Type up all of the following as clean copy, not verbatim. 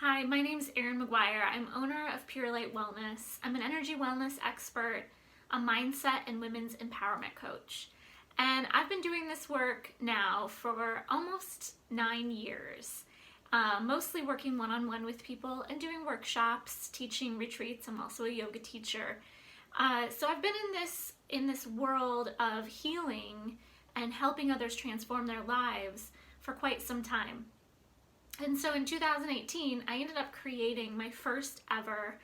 Hi, my name is Erin McGuire. I'm owner of Pure Light Wellness. I'm an energy wellness expert, a mindset and women's empowerment coach. And I've been doing this work now for almost 9 years, mostly working one-on-one with people and doing workshops, teaching retreats. I'm also a yoga teacher. So I've been in this world of healing and helping others transform their lives for quite some time. And so in 2018, I ended up creating my first ever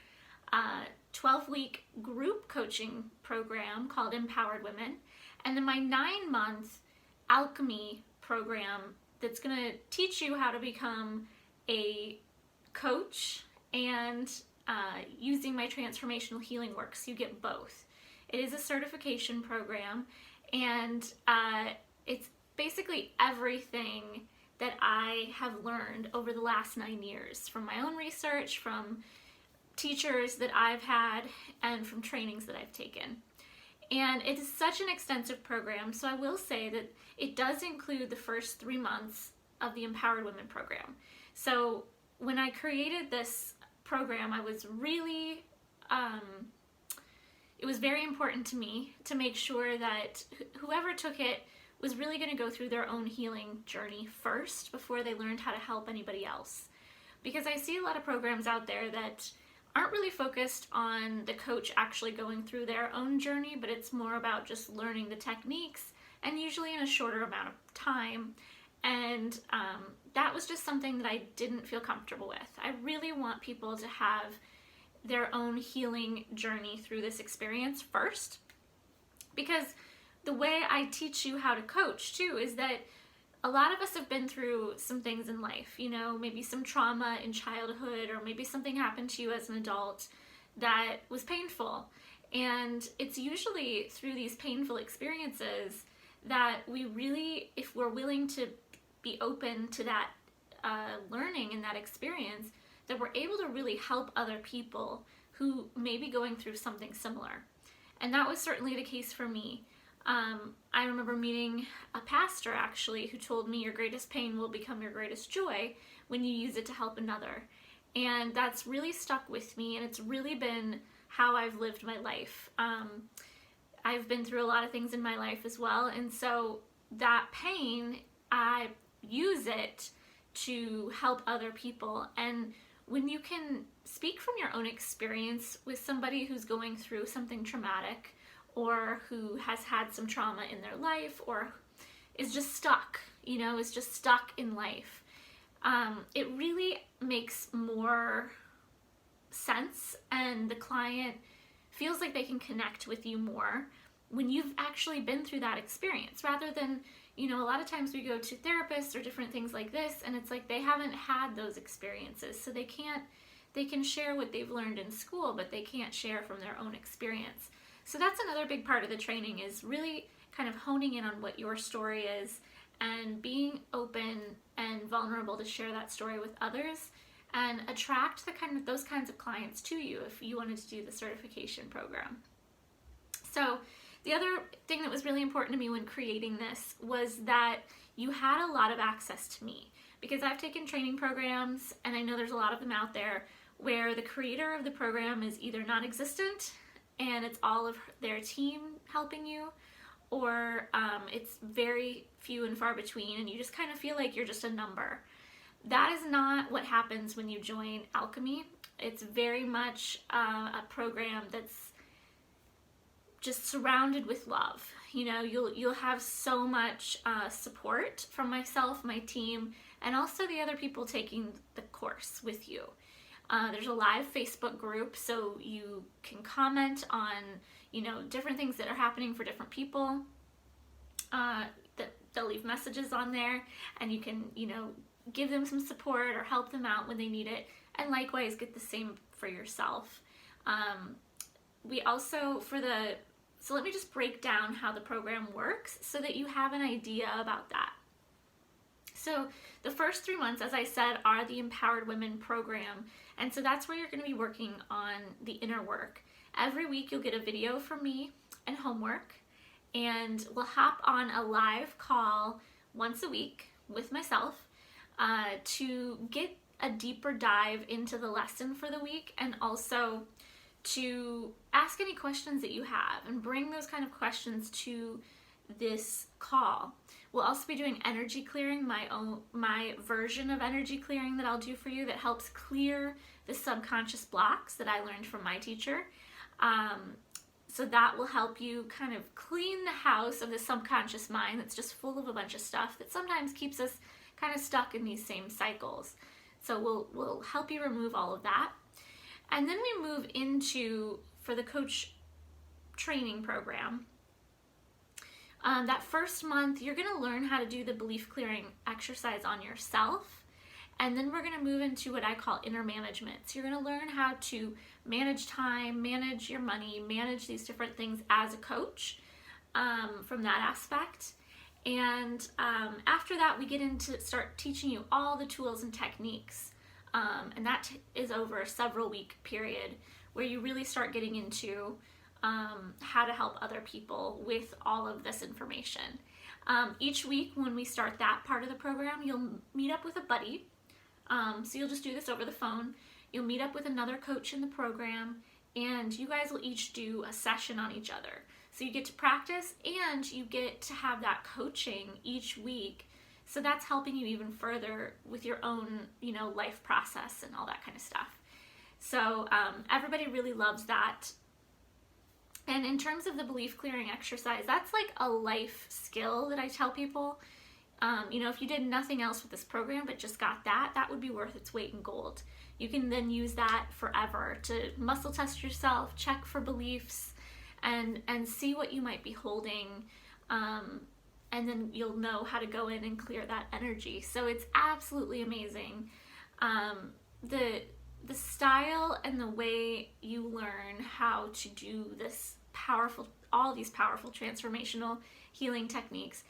12-week group coaching program called Empowered Women, and then my 9-month Alchemy program that's going to teach you how to become a coach and using my transformational healing work, so you get both. It is a certification program, and it's basically everything that I have learned over the last 9 years from my own research, from teachers that I've had, and from trainings that I've taken. And it is such an extensive program, so I will say that it does include the first 3 months of the Empowered Women program. So when I created this program, I was really, it was very important to me to make sure that whoever took it was really going to go through their own healing journey first before they learned how to help anybody else. Because I see a lot of programs out there that aren't really focused on the coach actually going through their own journey, but it's more about just learning the techniques, and usually in a shorter amount of time. And that was just something that I didn't feel comfortable with. I really want people to have their own healing journey through this experience first, because the way I teach you how to coach too is that a lot of us have been through some things in life, you know, maybe some trauma in childhood, or maybe something happened to you as an adult that was painful. And it's usually through these painful experiences that we really, if we're willing to be open to that learning and that experience, that we're able to really help other people who may be going through something similar. And that was certainly the case for me. I remember meeting a pastor actually who told me your greatest pain will become your greatest joy when you use it to help another. And that's really stuck with me, and it's really been how I've lived my life. I've been through a lot of things in my life as well, and so that pain, I use it to help other people. And when you can speak from your own experience with somebody who's going through something traumatic, or who has had some trauma in their life, or is just stuck, you know, is just stuck in life, it really makes more sense, and the client feels like they can connect with you more when you've actually been through that experience, rather than, you know, a lot of times we go to therapists or different things like this, and it's like they haven't had those experiences, so they can share what they've learned in school, but they can't share from their own experience. So that's another big part of the training, is really kind of honing in on what your story is and being open and vulnerable to share that story with others, and attract those kinds of clients to you if you wanted to do the certification program. So the other thing that was really important to me when creating this was that you had a lot of access to me, because I've taken training programs, and I know there's a lot of them out there, where the creator of the program is either non-existent and it's all of their team helping you, or it's very few and far between, and you just kind of feel like you're just a number. That is not what happens when you join Alchemy. It's very much a program that's just surrounded with love. You know, you'll have so much support from myself, my team, and also the other people taking the course with you. There's a live Facebook group, so you can comment on, you know, different things that are happening for different people. They'll leave messages on there, and you can, you know, give them some support or help them out when they need it, and likewise get the same for yourself. We also, so let me just break down how the program works so that you have an idea about that. So the first 3 months, as I said, are the Empowered Women program. And so that's where you're going to be working on the inner work. Every week you'll get a video from me and homework, and we'll hop on a live call once a week with myself to get a deeper dive into the lesson for the week, and also to ask any questions that you have and bring those kind of questions to this call. We'll also be doing energy clearing, my version of energy clearing that I'll do for you that helps clear the subconscious blocks that I learned from my teacher. So that will help you kind of clean the house of the subconscious mind that's just full of a bunch of stuff that sometimes keeps us kind of stuck in these same cycles. So we'll help you remove all of that. And then we move into, for the coach training program, that first month you're going to learn how to do the belief clearing exercise on yourself. And then we're going to move into what I call inner management. So you're going to learn how to manage time, manage your money, manage these different things as a coach from that aspect. And after that, we get into start teaching you all the tools and techniques. And that is over a several week period where you really start getting into how to help other people with all of this information. Each week when we start that part of the program, you'll meet up with a buddy. So you'll just do this over the phone. You'll meet up with another coach in the program, and you guys will each do a session on each other. So you get to practice and you get to have that coaching each week. So that's helping you even further with your own, life process and all that kind of stuff. So everybody really loves that. And in terms of the belief clearing exercise, that's like a life skill that I tell people. If you did nothing else with this program but just got that would be worth its weight in gold. You can then use that forever to muscle test yourself, check for beliefs, and see what you might be holding, and then you'll know how to go in and clear that energy. So it's absolutely amazing. The style and the way you learn how to do all these powerful transformational healing techniques,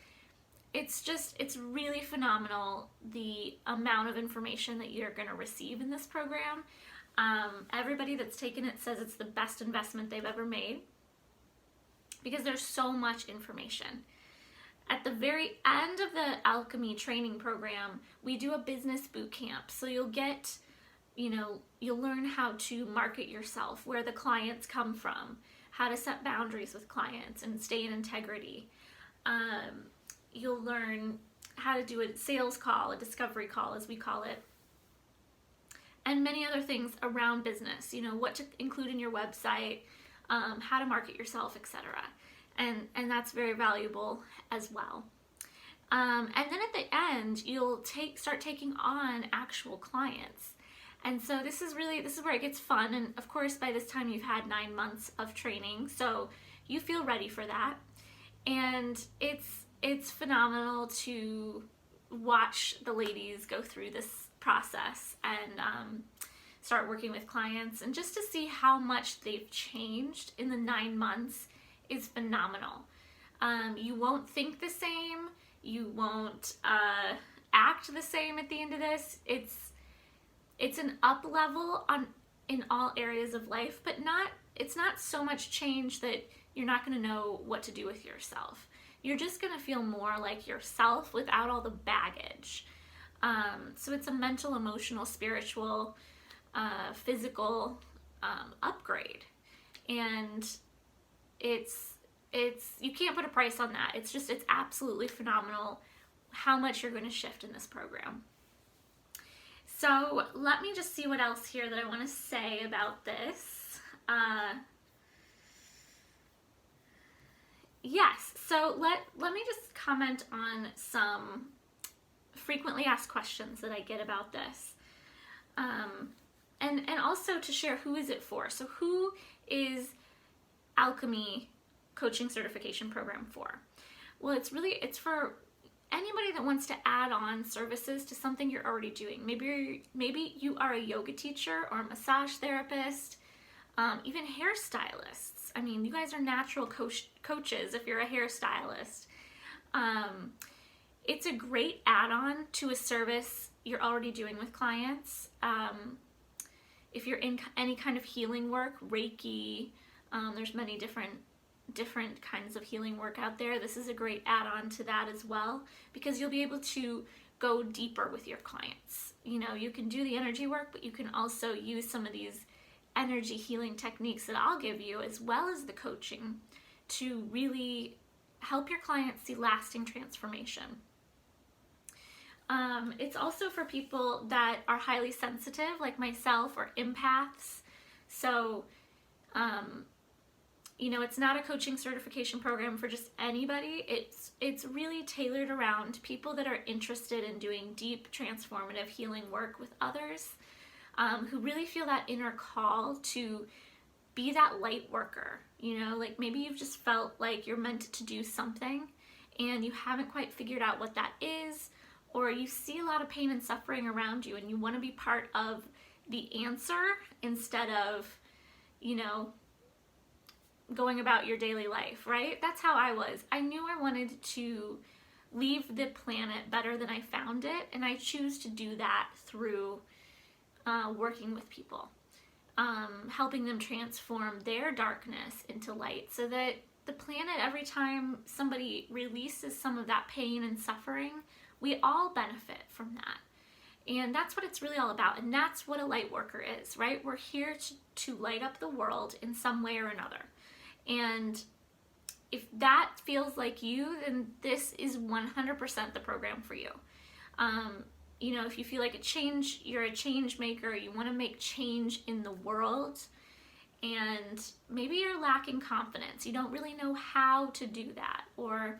it's really phenomenal, the amount of information that you're going to receive in this program. Everybody that's taken it says it's the best investment they've ever made because there's so much information. At the very end of the Alchemy training program, we do a business boot camp. So you'll get, you'll learn how to market yourself, where the clients come from, how to set boundaries with clients and stay in integrity. You'll learn how to do a sales call, a discovery call as we call it, and many other things around business, what to include in your website, how to market yourself, etc. And that's very valuable as well. And then at the end, you'll start taking on actual clients. And so this is where it gets fun. And of course, by this time you've had 9 months of training, so you feel ready for that. And it's phenomenal to watch the ladies go through this process and start working with clients, and just to see how much they've changed in the 9 months is phenomenal. You won't think the same, you won't act the same at the end of this. It's an up level in all areas of life, but it's not so much change that you're not going to know what to do with yourself. You're just going to feel more like yourself without all the baggage. So it's a mental, emotional, spiritual, physical upgrade. And it's you can't put a price on that. It's absolutely phenomenal how much you're going to shift in this program. So let me just see what else here that I want to say about this. Yes, so let me just comment on some frequently asked questions that I get about this. And also to share, who is it for? So who is Alchemy Coaching Certification Program for? Well, it's for anybody that wants to add on services to something you're already doing. Maybe you are a yoga teacher or a massage therapist, even hairstylists. I mean, you guys are natural coaches if you're a hairstylist. It's a great add-on to a service you're already doing with clients. If you're in any kind of healing work, Reiki, there's many different kinds of healing work out there. This is a great add-on to that as well, because you'll be able to go deeper with your clients. You know, you can do the energy work, but you can also use some of these energy healing techniques that I'll give you, as well as the coaching, to really help your clients see lasting transformation. It's also for people that are highly sensitive, like myself, or empaths. So, you know, it's not a coaching certification program for just anybody. It's really tailored around people that are interested in doing deep, transformative healing work with others, who really feel that inner call to be that light worker. You know, like maybe you've just felt like you're meant to do something and you haven't quite figured out what that is, or you see a lot of pain and suffering around you and you want to be part of the answer instead of, you know, going about your daily life, right? That's how I was. I knew I wanted to leave the planet better than I found it, and I choose to do that through working with people, helping them transform their darkness into light, so that the planet, every time somebody releases some of that pain and suffering, we all benefit from that. And that's what it's really all about. And that's what a light worker is, right? We're here to light up the world in some way or another. And if that feels like you, then this is 100% the program for you. You know, if you feel like you're a change maker, you want to make change in the world, and maybe you're lacking confidence, you don't really know how to do that, or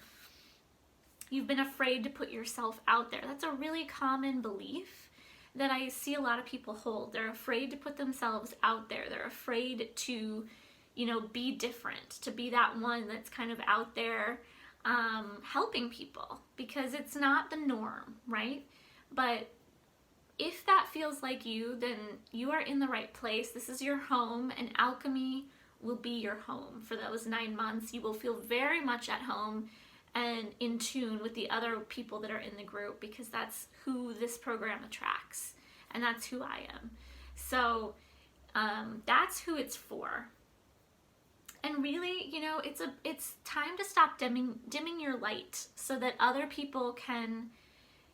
you've been afraid to put yourself out there. That's a really common belief that I see a lot of people hold. They're afraid to put themselves out there. They're afraid to, you know, be different, to be that one that's kind of out there helping people, because it's not the norm, right? But if that feels like you, then you are in the right place. This is your home, and Alchemy will be your home for those 9 months. You will feel very much at home and in tune with the other people that are in the group, because that's who this program attracts, and that's who I am. So that's who it's for. And really, you know, it's time to stop dimming your light so that other people can,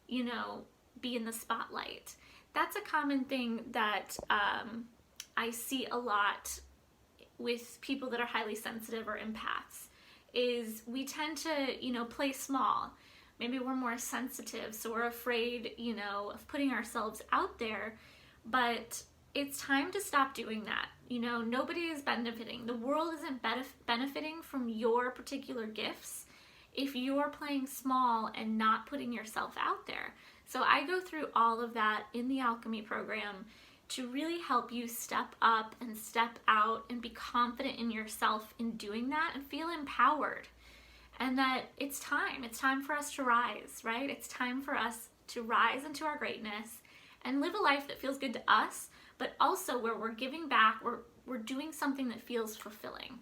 you know, be in the spotlight. That's a common thing that I see a lot with people that are highly sensitive or empaths, is we tend to, you know, play small. Maybe we're more sensitive, so we're afraid, you know, of putting ourselves out there, but it's time to stop doing that. You know, nobody is benefiting. The world isn't benefiting from your particular gifts if you're playing small and not putting yourself out there. So I go through all of that in the Alchemy program to really help you step up and step out and be confident in yourself in doing that and feel empowered. And that it's time for us to rise, right? It's time for us to rise into our greatness and live a life that feels good to us, but also where we're giving back, we're doing something that feels fulfilling.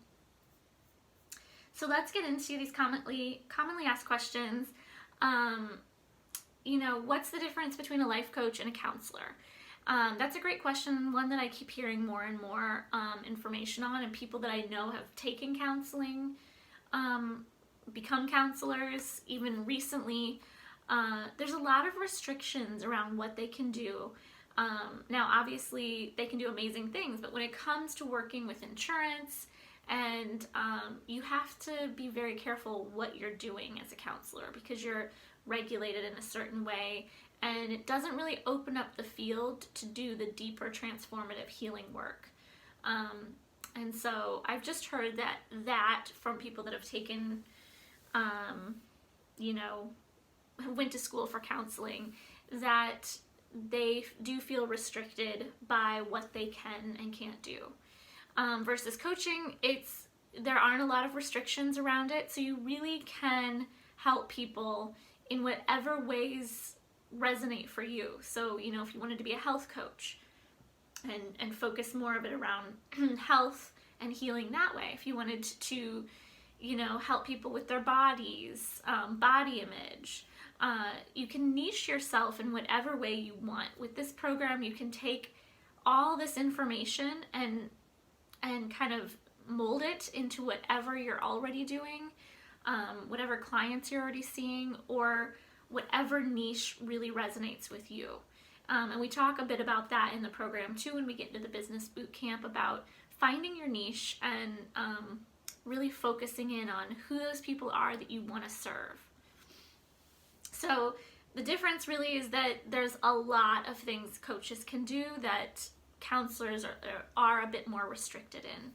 So let's get into these commonly asked questions. You know, what's the difference between a life coach and a counselor? That's a great question, one that I keep hearing more and more information on, and people that I know have taken counseling, become counselors, even recently. There's a lot of restrictions around what they can do. Now, obviously, they can do amazing things, but when it comes to working with insurance, and you have to be very careful what you're doing as a counselor, because you're regulated in a certain way, and it doesn't really open up the field to do the deeper transformative healing work. And so I've just heard that from people that have taken, you know, went to school for counseling, that they do feel restricted by what they can and can't do. Versus coaching, there aren't a lot of restrictions around it, so you really can help people in whatever ways resonate for you. So, you know, if you wanted to be a health coach and focus more of it around health and healing that way, if you wanted to, you know, help people with their bodies, body image, you can niche yourself in whatever way you want. With this program, you can take all this information and kind of mold it into whatever you're already doing, whatever clients you're already seeing, or whatever niche really resonates with you. And we talk a bit about that in the program too when we get into the business boot camp, about finding your niche and really focusing in on who those people are that you want to serve. So the difference really is that there's a lot of things coaches can do that counselors are a bit more restricted in.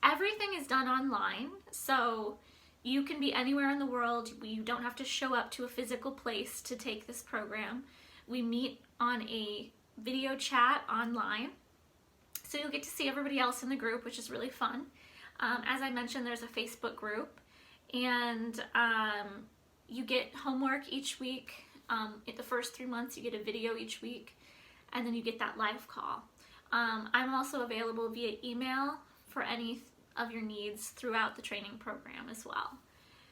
Everything is done online, so you can be anywhere in the world. You don't have to show up to a physical place to take this program. We meet on a video chat online, so you'll get to see everybody else in the group, which is really fun. As I mentioned, there's a Facebook group, and you get homework each week. In the first 3 months, you get a video each week, and then you get that live call. I'm also available via email for any of your needs throughout the training program as well.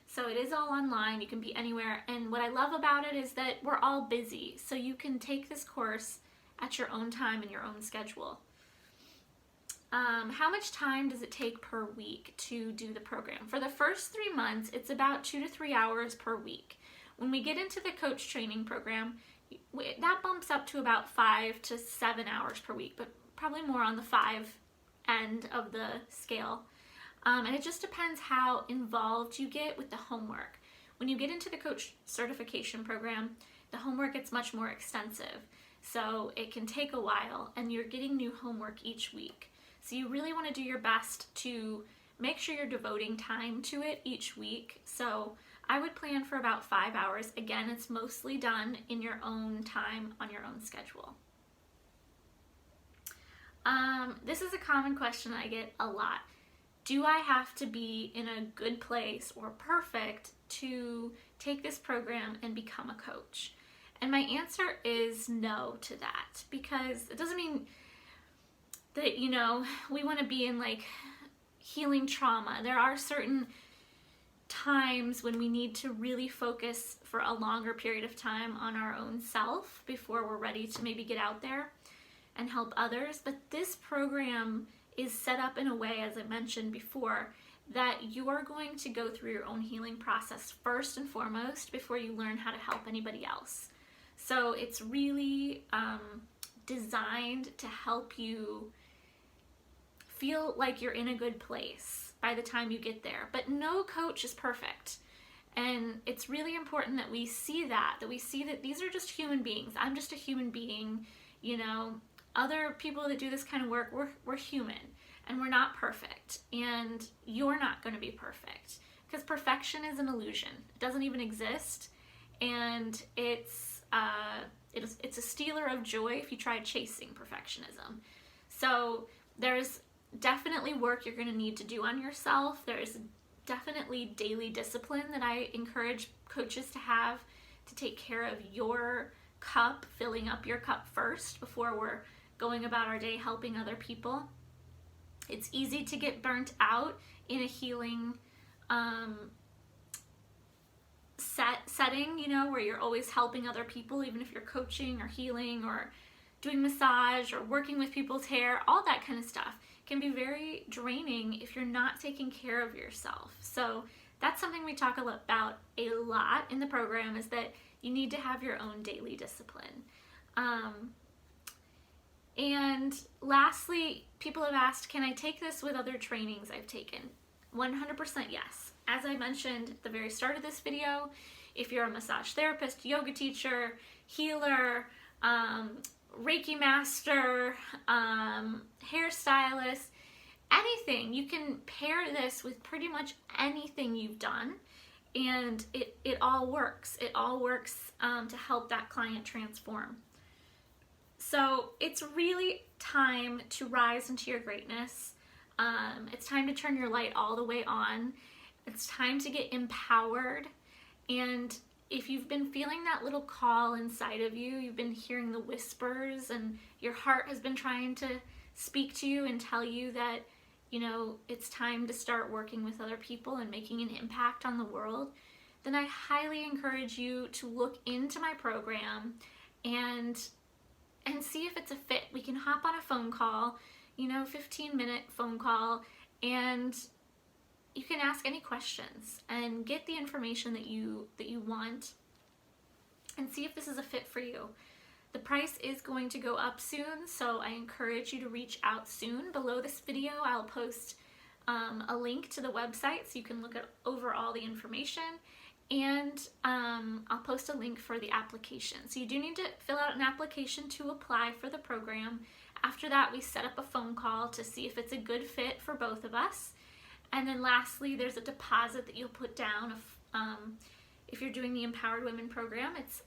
So it is all online. You can be anywhere. And what I love about it is that we're all busy. So you can take this course at your own time and your own schedule. How much time does it take per week to do the program? For the first 3 months, it's about 2 to 3 hours per week. When we get into the coach training program, that bumps up to about 5 to 7 hours per week, but probably more on the 5 end of the scale. And it just depends how involved you get with the homework. When you get into the coach certification program, the homework gets much more extensive. So it can take a while, and you're getting new homework each week. So you really want to do your best to make sure you're devoting time to it each week. So I would plan for about 5 hours. Again, it's mostly done in your own time on your own schedule. This is a common question I get a lot. Do I have to be in a good place or perfect to take this program and become a coach? And my answer is no to that, because it doesn't mean that, you know, we want to be in like healing trauma. There are certain times when we need to really focus for a longer period of time on our own self before we're ready to maybe get out there and help others. But this program is set up in a way, as I mentioned before, that you are going to go through your own healing process first and foremost before you learn how to help anybody else. So it's really designed to help you feel like you're in a good place by the time you get there. But no coach is perfect. And it's really important that we see that these are just human beings. I'm just a human being, you know. Other people that do this kind of work, we're human, and we're not perfect, and you're not going to be perfect, because perfection is an illusion. It doesn't even exist, and it's a stealer of joy if you try chasing perfectionism. So there's definitely work you're going to need to do on yourself. There's definitely daily discipline that I encourage coaches to have to take care of your cup, filling up your cup first before we're going about our day helping other people. It's easy to get burnt out in a healing setting, you know, where you're always helping other people, even if you're coaching or healing or doing massage or working with people's hair. All that kind of stuff can be very draining if you're not taking care of yourself. So that's something we talk about a lot in the program, is that you need to have your own daily discipline. And lastly, people have asked, can I take this with other trainings I've taken? 100% yes. As I mentioned at the very start of this video, if you're a massage therapist, yoga teacher, healer, Reiki master, hairstylist, anything, you can pair this with pretty much anything you've done, and it all works. It all works to help that client transform. So it's really time to rise into your greatness. It's time to turn your light all the way on. It's time to get empowered. And if you've been feeling that little call inside of you, you've been hearing the whispers, and your heart has been trying to speak to you and tell you that, you know, it's time to start working with other people and making an impact on the world, then I highly encourage you to look into my program and see if it's a fit. We can hop on a phone call, you know, 15-minute phone call, and you can ask any questions and get the information that you want and see if this is a fit for you. The price is going to go up soon, so I encourage you to reach out soon. Below this video, I'll post a link to the website so you can look over all the information, and I'll post a link for the application. So you do need to fill out an application to apply for the program. After that, we set up a phone call to see if it's a good fit for both of us. And then lastly, there's a deposit that you'll put down. If you're doing the Empowered Women program, it's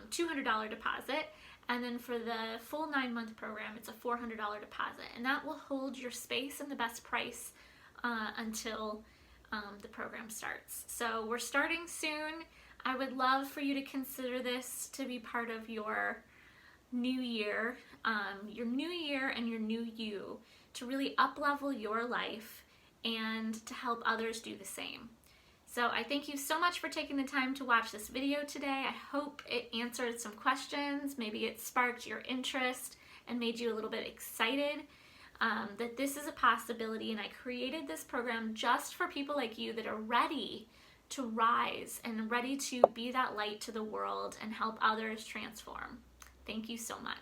$200 deposit. And then for the full 9-month program, it's a $400 deposit. And that will hold your space and the best price until the program starts. So we're starting soon. I would love for you to consider this to be part of your new year and your new you, to really up-level your life and to help others do the same. So I thank you so much for taking the time to watch this video today. I hope it answered some questions. Maybe it sparked your interest and made you a little bit excited that this is a possibility. And I created this program just for people like you that are ready to rise and ready to be that light to the world and help others transform. Thank you so much.